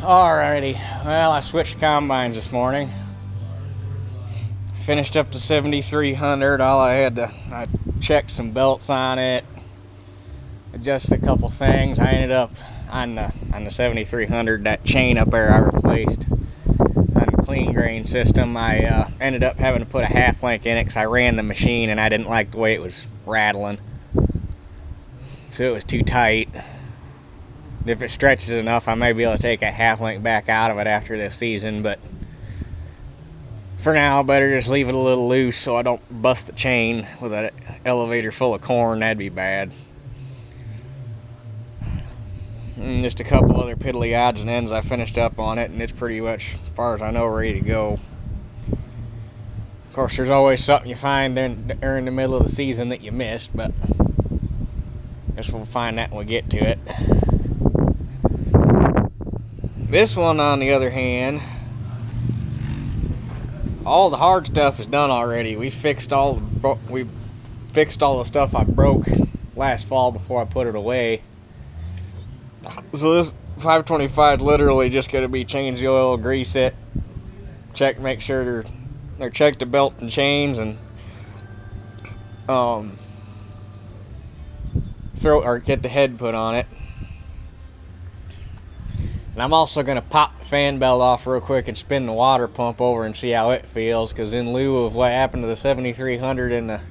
Alrighty, well, I switched combines this morning. Finished up the 7300. I checked some belts on it, adjusted a couple things. I ended up on the 7300, that chain up there I replaced on the clean grain system. I ended up having to put a half link in it because I ran the machine and I didn't like the way it was rattling, so it was too tight. If it stretches enough, I may be able to take a half link back out of it after this season, but for now, I better just leave it a little loose so I don't bust the chain with an elevator full of corn. That'd be bad. And just a couple other piddly odds and ends I finished up on it, and it's pretty much, as far as I know, ready to go. Of course, there's always something you find during the middle of the season that you missed, but I guess we'll find that when we get to it. This one, on the other hand, all the hard stuff is done already. We fixed all the stuff I broke last fall before I put it away. So this 525 literally just going to be change the oil, grease it, make sure check the belt and chains, and get the head put on it. And I'm also going to pop the fan belt off real quick and spin the water pump over and see how it feels, because in lieu of what happened to the 7300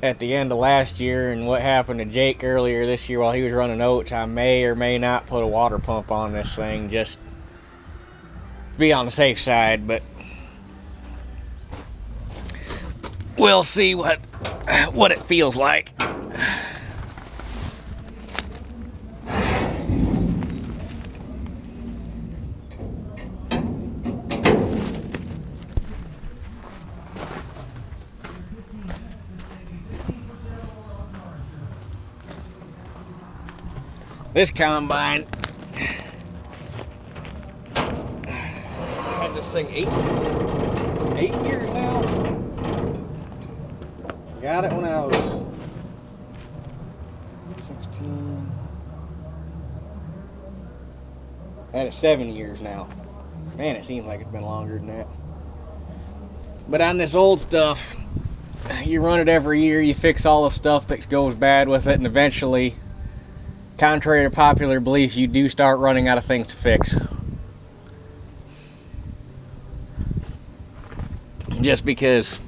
at the end of last year and what happened to Jake earlier this year while he was running oats, I may or may not put a water pump on this thing just to be on the safe side, but we'll see what it feels like. This combine, I had this thing eight years now. Got it when I was 16. Had it 7 years now. Man, it seems like it's been longer than that. But on this old stuff, you run it every year, you fix all the stuff that goes bad with it, and eventually, contrary to popular belief, you do start running out of things to fix. Just because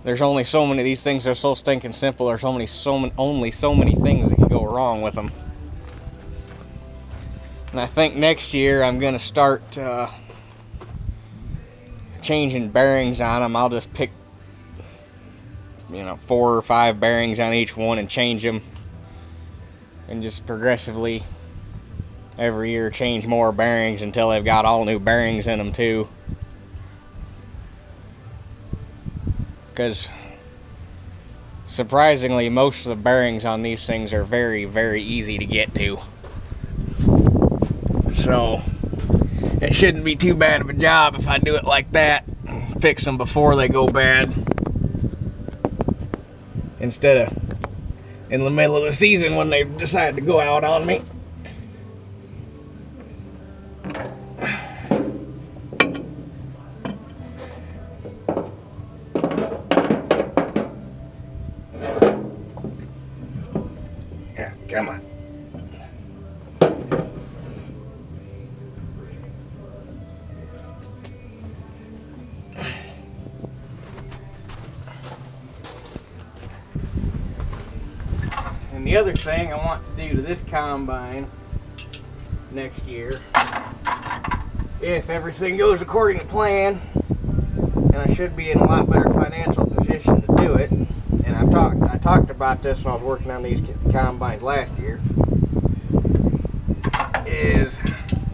there's only so many, these things are so stinking simple, there's only so many things that can go wrong with them. And I think next year I'm going to start changing bearings on them. I'll just pick 4 or 5 bearings on each one and change them, and just progressively every year change more bearings until they've got all new bearings in them too, because surprisingly most of the bearings on these things are very, very easy to get to, so it shouldn't be too bad of a job if I do it like that, fix them before they go bad, instead of in the middle of the season when they decide to go out on me. Yeah, come on. And the other thing I want to do to this combine next year, if everything goes according to plan, and I should be in a lot better financial position to do it, and I talked about this when I was working on these combines last year, is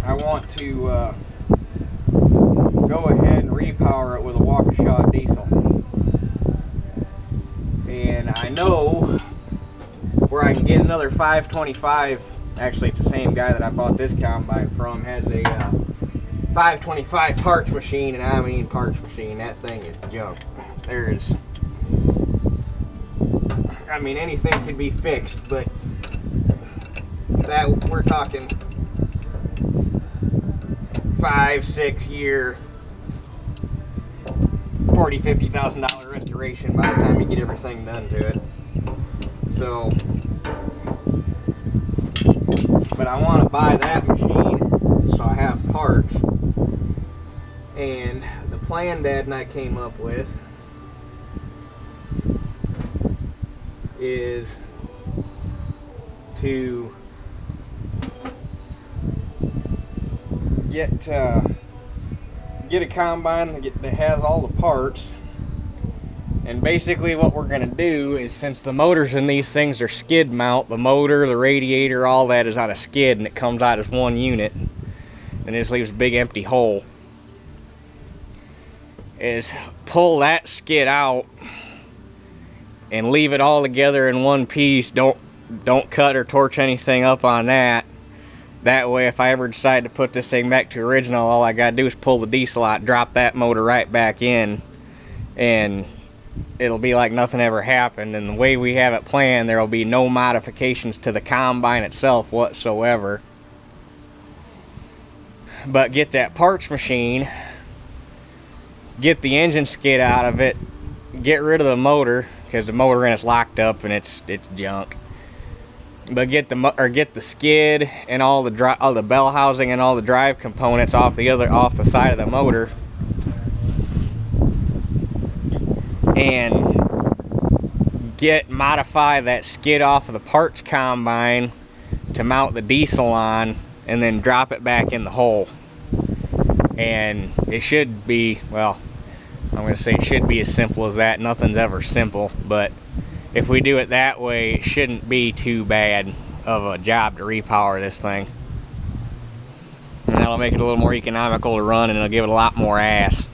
I want to go ahead and repower it with a Waukesha diesel. And I know where I can get another 525. Actually, it's the same guy that I bought this combine from, has a 525 parts machine, and I mean parts machine. That thing is junk. I mean, anything can be fixed, but that we're talking 5-6 year, $40,000-$50,000 restoration by the time you get everything done to it. So, but I want to buy that machine so I have parts. And the plan Dad and I came up with is to get a combine that has all the parts. And basically what we're going to do is, since the motors in these things are skid mount, the motor, the radiator, all that is on a skid, and it comes out as one unit and just leaves a big empty hole, is pull that skid out and leave it all together in one piece. Don't cut or torch anything up on that. That way, if I ever decide to put this thing back to original, all I gotta do is pull the diesel out, drop that motor right back in, and it'll be like nothing ever happened. And the way we have it planned, there'll be no modifications to the combine itself whatsoever. But get that parts machine, get the engine skid out of it, get rid of the motor, because the motor in it's locked up and it's junk. But get the skid and all the bell housing and all the drive components off the side of the motor, and modify that skid off of the parts combine to mount the diesel on, and then drop it back in the hole. And it should be, well, I'm going to say it should be as simple as that. Nothing's ever simple, but if we do it that way, it shouldn't be too bad of a job to repower this thing. And that'll make it a little more economical to run, and it'll give it a lot more ass.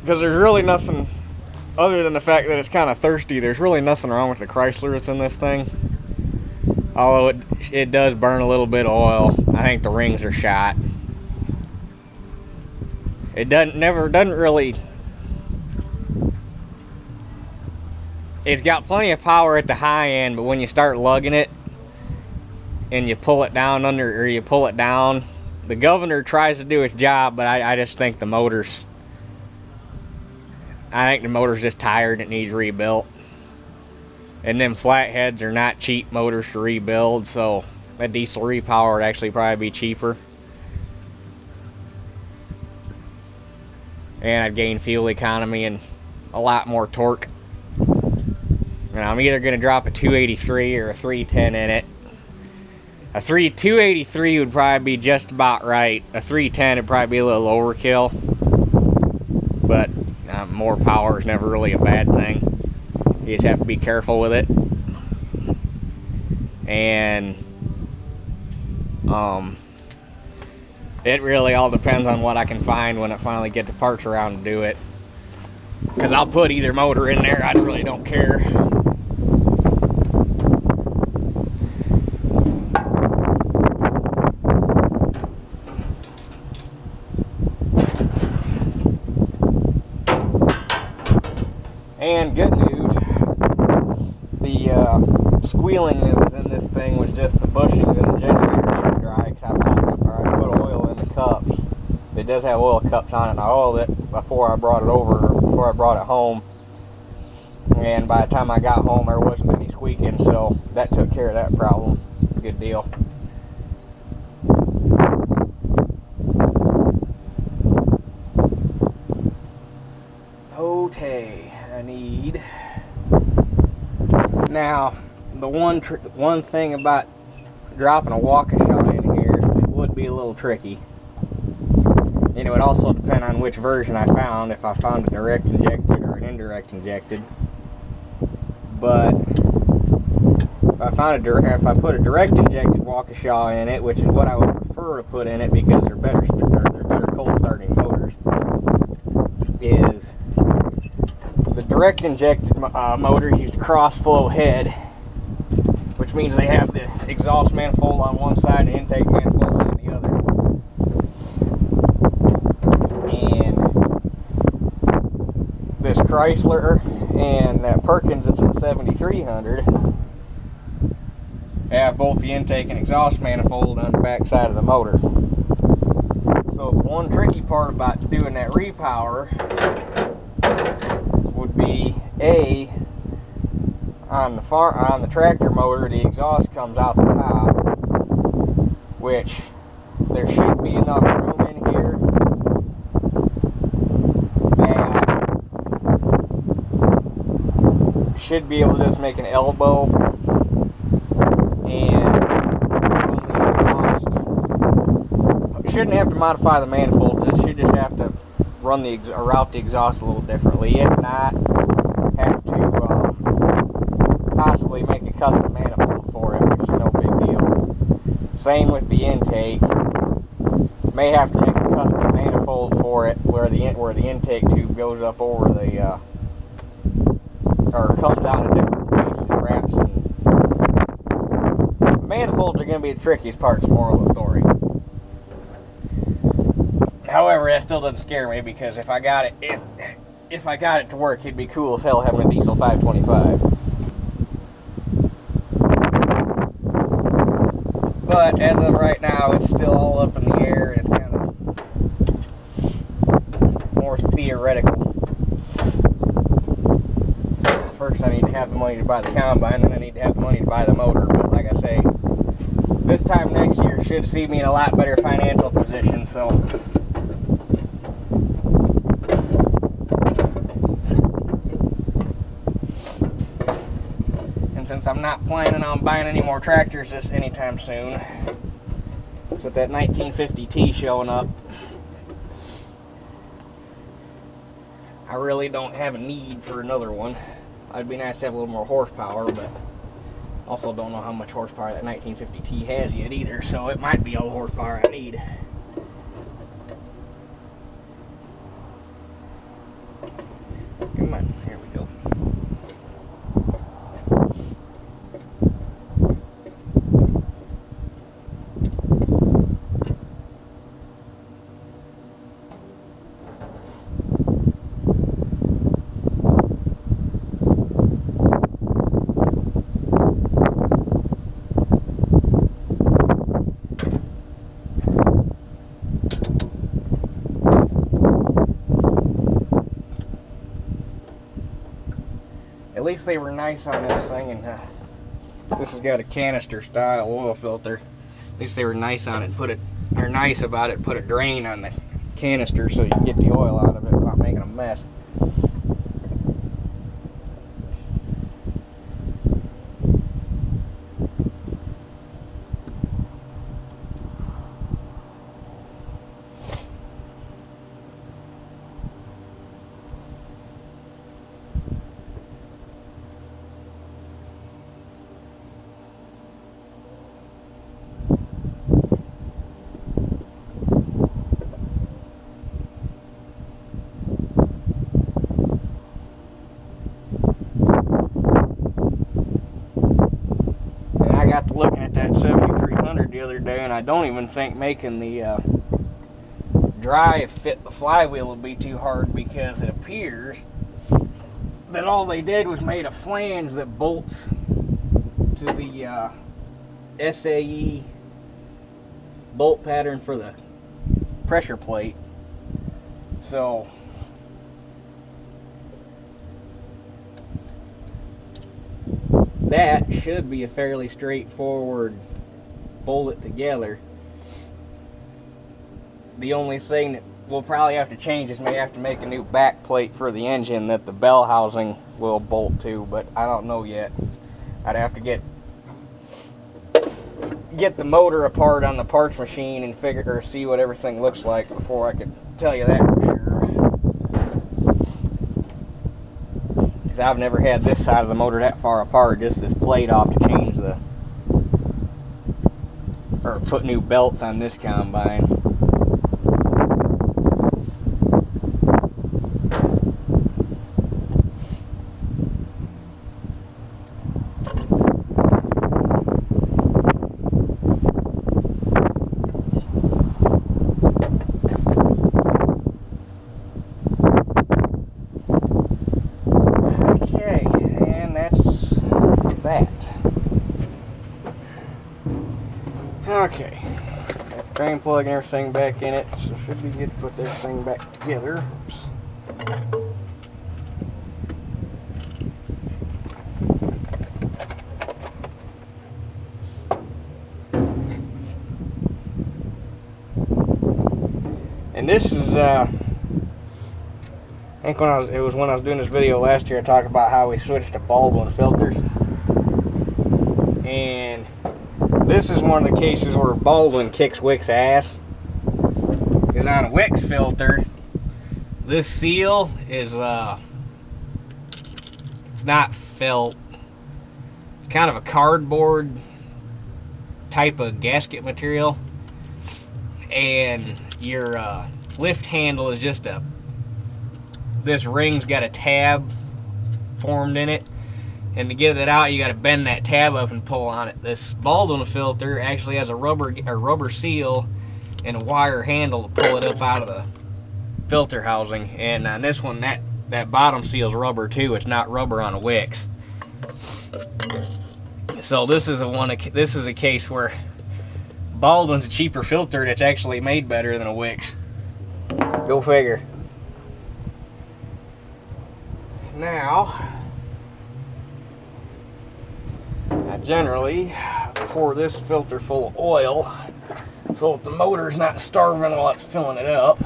Because there's really nothing, other than the fact that it's kind of thirsty, there's really nothing wrong with the Chrysler that's in this thing. Although it does burn a little bit of oil. I think the rings are shot. It doesn't really. It's got plenty of power at the high end, but when you start lugging it and you pull it down the governor tries to do its job, but I just think the motor's just tired and it needs rebuilt. And them flatheads are not cheap motors to rebuild, so that diesel repower would actually probably be cheaper. And I'd gain fuel economy and a lot more torque. And I'm either going to drop a 283 or a 310 in it. A 283 would probably be just about right. A 310 would probably be a little overkill. But more power is never really a bad thing. You just have to be careful with it. And it really all depends on what I can find when I finally get the parts around to do it. Because I'll put either motor in there, I really don't care. And good news, the squealing that was in this thing was just the bushings in the generator getting dry, because I put oil in the cups. It does have oil cups on it, and I oiled it before I brought it home. And by the time I got home, there wasn't any squeaking, so that took care of that problem. Good deal. Okay, I need. Now, the one thing about dropping a Waukesha in here, it would be a little tricky. You know, it also depends on which version I found, if I found a direct injected or an indirect injected. But if I put a direct injected Waukesha in it, which is what I would prefer to put in it because they're better cold starting motors, is the direct injected motors use a cross flow head, which means they have the exhaust manifold on one side and the intake manifold on the other. And this Chrysler and that Perkins that's in the 7300 have both the intake and exhaust manifold on the back side of the motor. So the one tricky part about doing that repower would be on the tractor motor, the exhaust comes out the top, which there should be enough room in here that should be able to just make an elbow and run the exhaust. Shouldn't have to modify the manifold, it should just have to run or route the exhaust a little differently. If not, have to possibly make a custom manifold for it, which is no big deal. Same with the intake. May have to make a custom manifold for it where the intake tube goes up over the or comes out in a different place and wraps. And manifolds are going to be the trickiest part, moral of the story. However, that still doesn't scare me, because if I got it to work, it'd be cool as hell having a diesel 525. But as of right now, it's still all up in the air, and it's kind of more theoretical. First, I need to have the money to buy the combine, then I need to have the money to buy the motor. But like I say, this time next year should see me in a lot better financial position. So, and since I'm not planning on buying any more tractors this anytime soon, with that 1950T showing up, I really don't have a need for another one. It'd be nice to have a little more horsepower, but also don't know how much horsepower that 1950T has yet either, so it might be all the horsepower I need. Come on, here we go. At least they were nice on this thing, and this has got a canister style oil filter. At least they were nice on it. They're nice about it. Put a drain on the canister so you can get the oil out of it without making a mess. Got to looking at that 7300 the other day, and I don't even think making the drive fit the flywheel would be too hard, because it appears that all they did was made a flange that bolts to the SAE bolt pattern for the pressure plate. So that should be a fairly straightforward bolt it together. The only thing that we'll probably have to change is may have to make a new back plate for the engine that the bell housing will bolt to, but I don't know yet. I'd have to get the motor apart on the parts machine and see what everything looks like before I could tell you that for sure. Because I've never had this side of the motor that far apart, just this plate off to change or put new belts on this combine. Okay, got the drain plug and everything back in it, so should be good to put this thing back together. Oops. And this is, I think when I was doing this video last year, I talked about how we switched to Baldwin filters. And this is one of the cases where Baldwin kicks Wick's ass. Is on a Wix filter, this seal is it's not felt. It's kind of a cardboard type of gasket material, and your lift handle is just this ring's got a tab formed in it, and to get it out you got to bend that tab up and pull on it. This Baldwin filter actually has a rubber seal and a wire handle to pull it up out of the filter housing, and on this one that bottom seal is rubber too. It's not rubber on a Wix. So this is a case where Baldwin's a cheaper filter that's actually made better than a Wix. Go figure. Now, I generally pour this filter full of oil so that the motor's not starving while it's filling it up.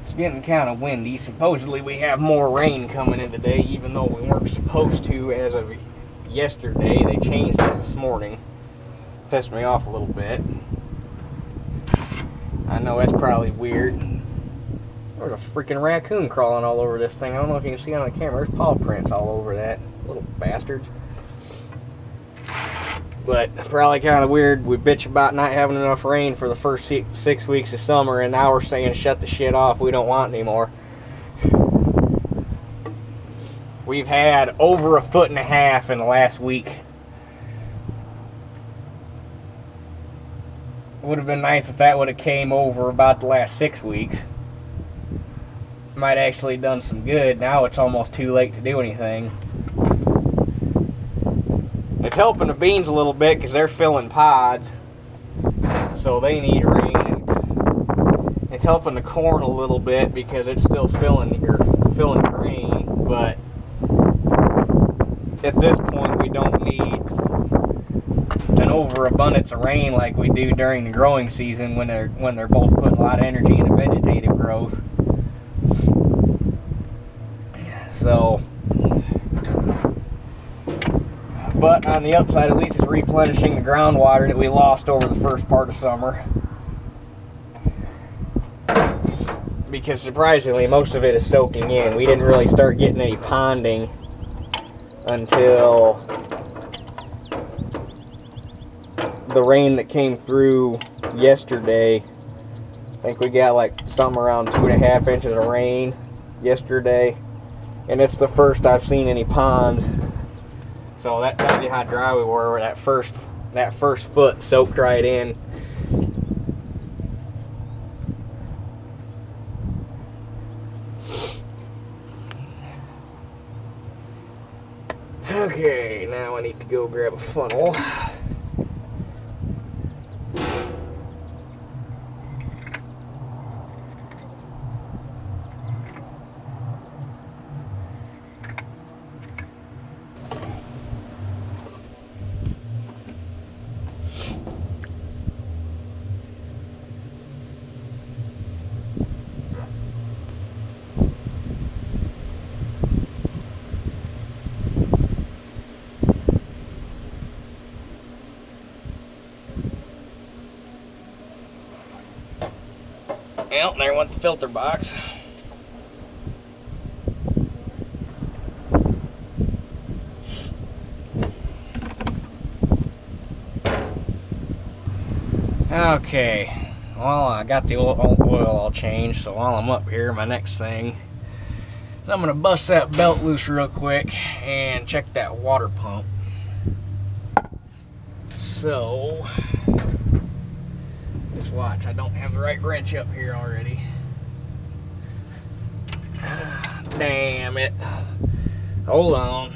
It's getting kind of windy. Supposedly we have more rain coming in today, even though we weren't supposed to as of yesterday. They changed it this morning. Pissed me off a little bit. I know that's probably weird. There's a freaking raccoon crawling all over this thing. I don't know if you can see on the camera. There's paw prints all over that. Little bastards. But probably kind of weird. We bitch about not having enough rain for the first 6 weeks of summer, and now we're saying shut the shit off. We don't want any more. We've had over 1.5 feet in the last week. Would have been nice if that would have came over about the last 6 weeks. Might actually done some good. Now it's almost too late to do anything. It's helping the beans a little bit because they're filling pods, so they need rain. It's helping the corn a little bit because it's still filling grain, but at this point we don't need an overabundance of rain like we do during the growing season when they're both putting a lot of energy into vegetative growth. So, but on the upside, at least it's replenishing the groundwater that we lost over the first part of summer. Because surprisingly, most of it is soaking in. We didn't really start getting any ponding until the rain that came through yesterday. I think we got like something around 2.5 inches of rain yesterday. And it's the first I've seen any ponds. So that tells you how dry we were. That first foot soaked right in. Okay, now I need to go grab a funnel. Well, there went the filter box. Okay, well, I got the oil all changed, so while I'm up here, my next thing is I'm gonna bust that belt loose real quick and check that water pump. So, just watch, I don't have the right wrench up here already. Damn it. Hold on.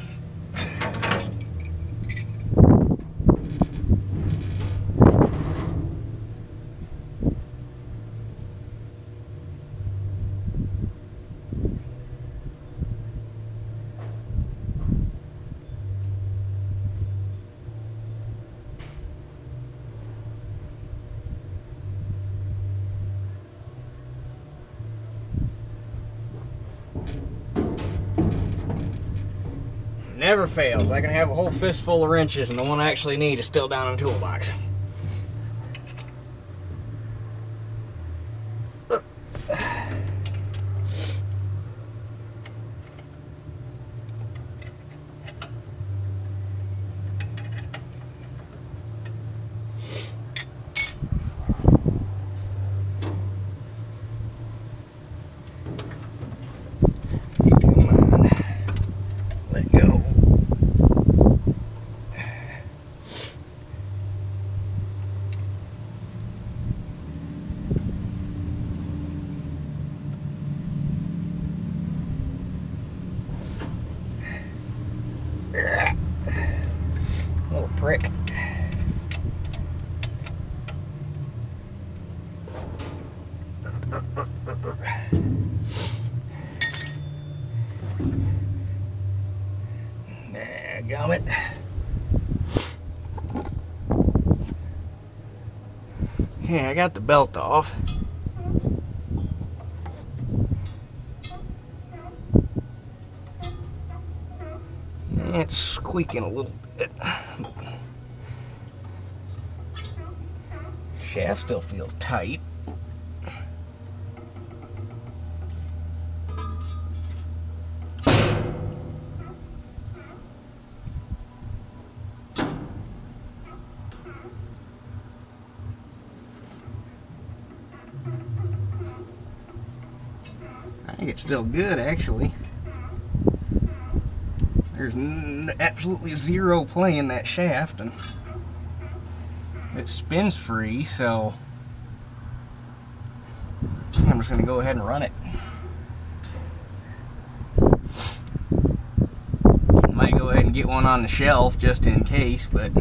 Never fails. I can have a whole fistful of wrenches and the one I actually need is still down in the toolbox. Little prick. Dadgummit. Yeah, I got the belt off. It's squeaking a little bit. Shaft still feels tight. I think it's still good, actually. There's absolutely zero play in that shaft, and it spins free, so I'm just going to go ahead and run it. Might go ahead and get one on the shelf just in case, but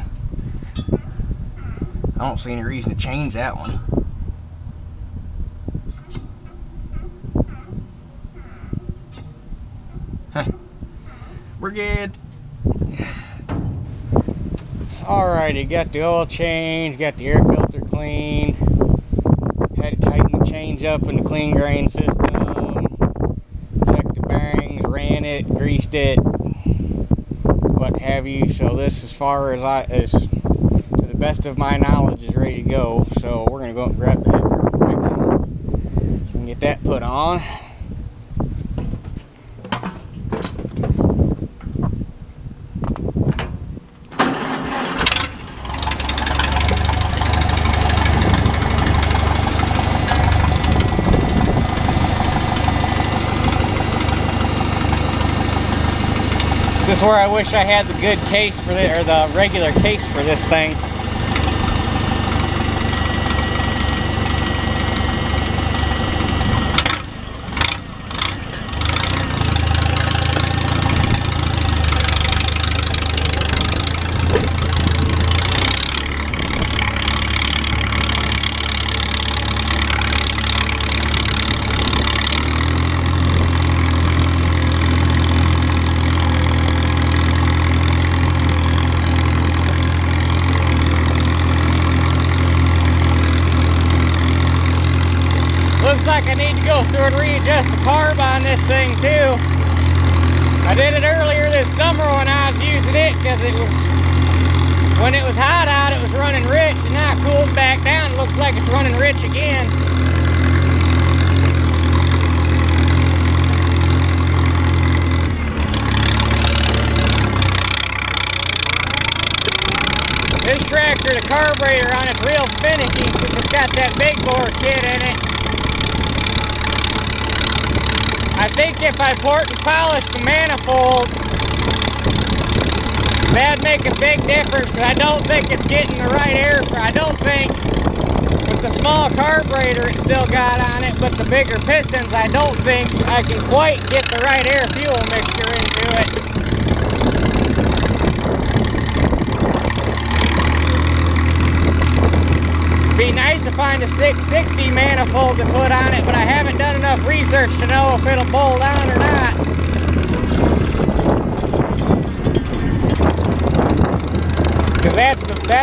I don't see any reason to change that one. We're good. Alrighty, got the oil change, got the air filter clean. Had to tighten the change up in the clean grain system. Checked the bearings, ran it, greased it, what have you. So this, as far as to the best of my knowledge, is ready to go. So we're gonna go and grab that real quick and get that put on. This is where I wish I had the good case for this, or the regular case for this thing. Looks like I need to go through and readjust the carb on this thing too. I did it earlier this summer when I was using it, because when it was hot out, it was running rich, and now I cooled back down. It looks like it's running rich again. This tractor, the carburetor on it's real finicky because it's got that big bore kit in it. I think if I port and polish the manifold, that'd make a big difference, because I don't think it's getting the right air. I don't think, the small carburetor it's still got on it, but the bigger pistons, I don't think I can quite get the right air-fuel mixture into it. Be nice to find a 660 manifold to put on it, but I haven't done enough research to know if it'll bolt on or not. Because that's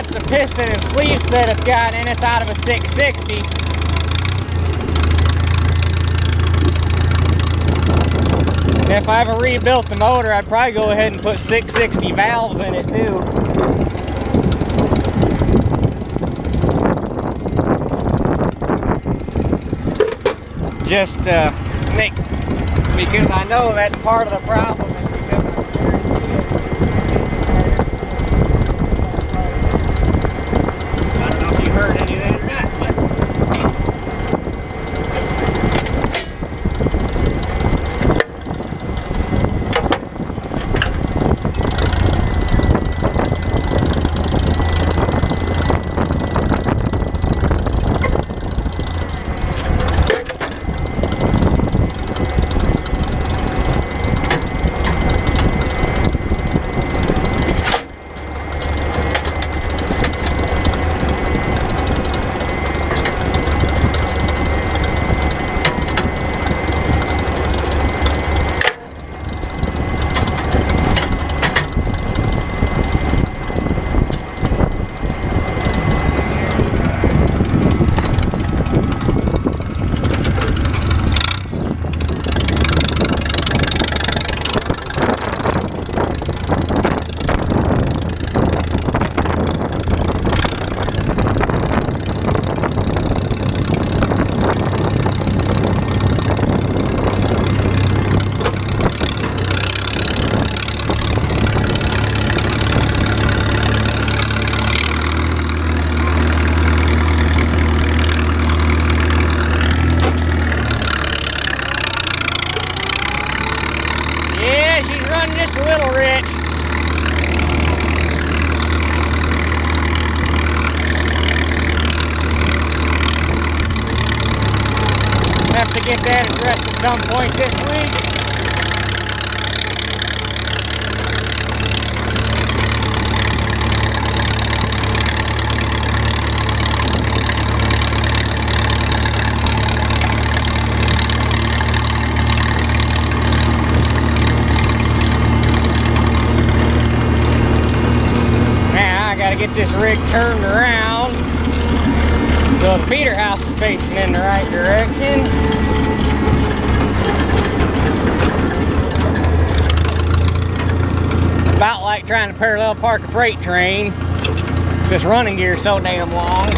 the piston and sleeves that it's got in. It's out of a 660. And if I ever rebuilt the motor, I'd probably go ahead and put 660 valves in it too. Just because I know that's part of the problem. Just a little rich. Have to get that addressed at some point this week. Get this rig turned around so the feeder house is facing in the right direction. It's about like trying to parallel park a freight train. It's this running gear so damn long.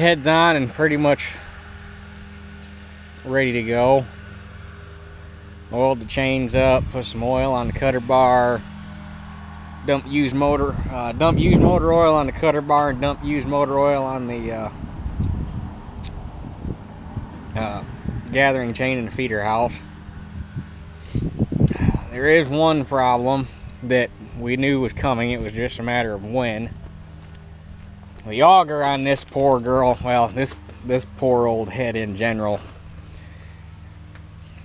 head's on and pretty much ready to go. Oiled the chains up, put some oil on the cutter bar, dump used motor oil on the cutter bar, and dump used motor oil on the gathering chain in the feeder house. There is one problem that we knew was coming. It was just a matter of when. The auger on this poor girl, well, this poor old head in general,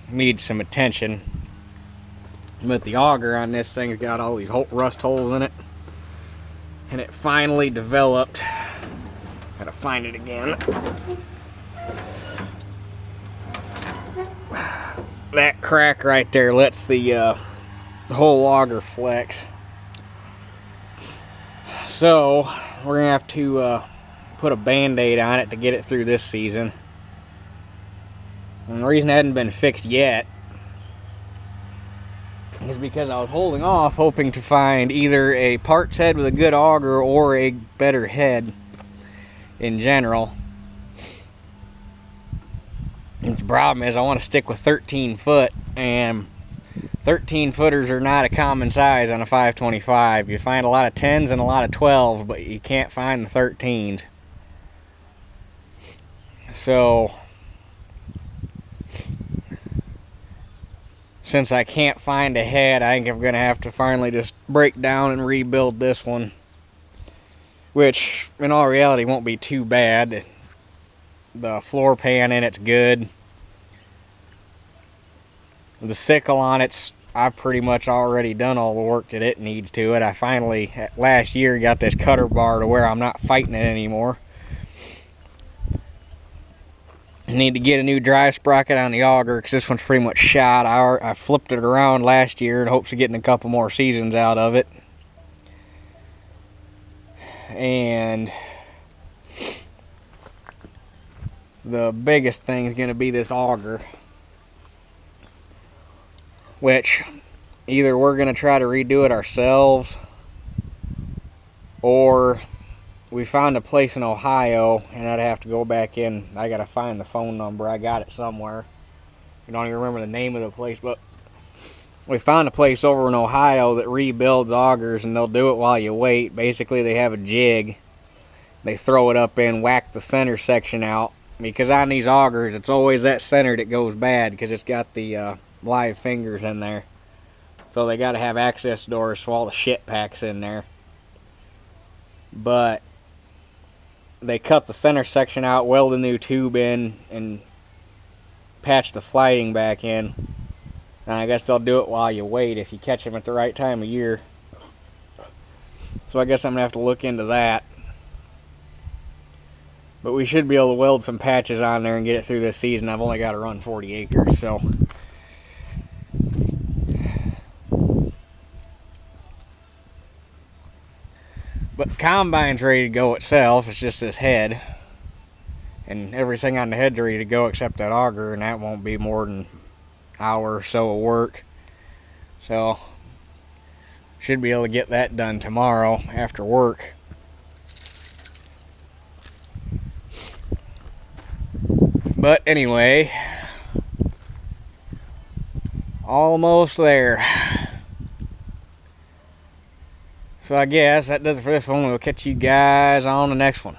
needs some attention. But the auger on this thing's got all these rust holes in it, and it finally developed. Gotta find it again. That crack right there lets the whole auger flex. So we're gonna have to put a band-aid on it to get it through this season. And the reason it hadn't been fixed yet is because I was holding off, hoping to find either a parts head with a good auger or a better head in general. And the problem is I want to stick with 13 foot, and 13 footers are not a common size on a 525. You find a lot of 10s and a lot of 12s, but you can't find the 13s. So since I can't find a head, I think I'm going to have to finally just break down and rebuild this one. Which, in all reality, won't be too bad. The floor pan in it's good. The sickle on it's, I've pretty much already done all the work that it needs to it. I finally, last year, got this cutter bar to where I'm not fighting it anymore. I need to get a new drive sprocket on the auger because this one's pretty much shot. I flipped it around last year in hopes of getting a couple more seasons out of it. And the biggest thing is going to be this auger, which either we're going to try to redo it ourselves, or we found a place in Ohio, and I'd have to go back in. I gotta find the phone number. I got it somewhere. I don't even remember the name of the place, but we found a place over in Ohio that rebuilds augers, and they'll do it while you wait. Basically, they have a jig. They throw it up in, whack the center section out, because on these augers, it's always that center that goes bad because it's got the live fingers in there. So they gotta have access doors so all the shit packs in there. But they cut the center section out, weld a new tube in, and patch the flighting back in. And I guess they'll do it while you wait if you catch them at the right time of year. So I guess I'm gonna have to look into that. But we should be able to weld some patches on there and get it through this season. I've only got to run 40 acres, so. But combine's ready to go itself. It's just this head, and everything on the head's ready to go except that auger, and that won't be more than an hour or so of work. So should be able to get that done tomorrow after work. But anyway, almost there. So I guess that does it for this one. We'll catch you guys on the next one.